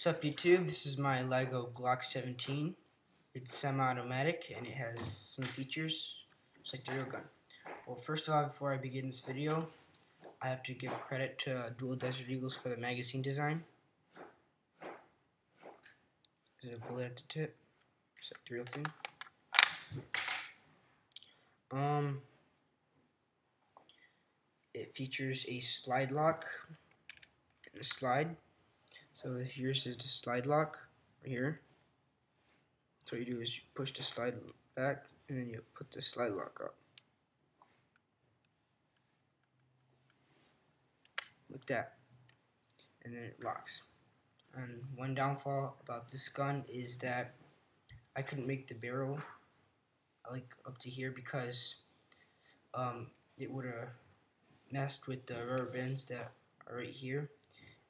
What's up YouTube? This is my Lego Glock 17. It's semi-automatic and it has some features just like the real gun. Well, first of all, before I begin this video, I have to give credit to Dual Desert Eagles for the magazine design. There's a bullet at the tip, just like the real thing. It features a slide lock and a slide. So here's the slide lock right here. So what you do is you push the slide back and then you put the slide lock up. Like that. And then it locks. And one downfall about this gun is that I couldn't make the barrel like up to here because it would have messed with the rubber bands that are right here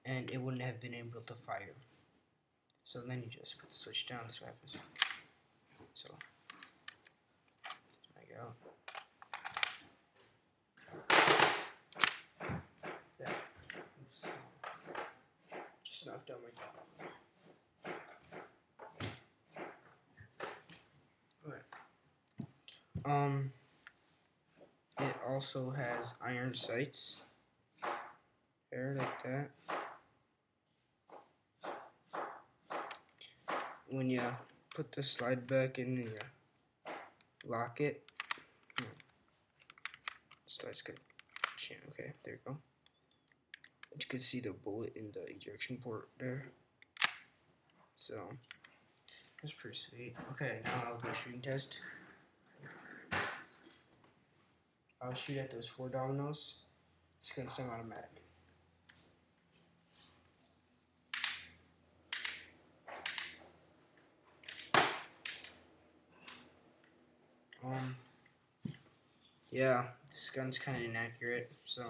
and it wouldn't have been able to fire. So then you just put the switch down, this is what happens. So drag it out. That. Oops. Just knocked out my top. Alright. It also has iron sights. There, like that. When you put the slide back in and you lock it, slide's good. Okay, there you go. But you can see the bullet in the ejection port there. So that's pretty sweet. Okay, now I'll do a shooting test. I'll shoot at those 4 dominoes. It's gonna sound automatic. Yeah, this gun's kind of inaccurate, so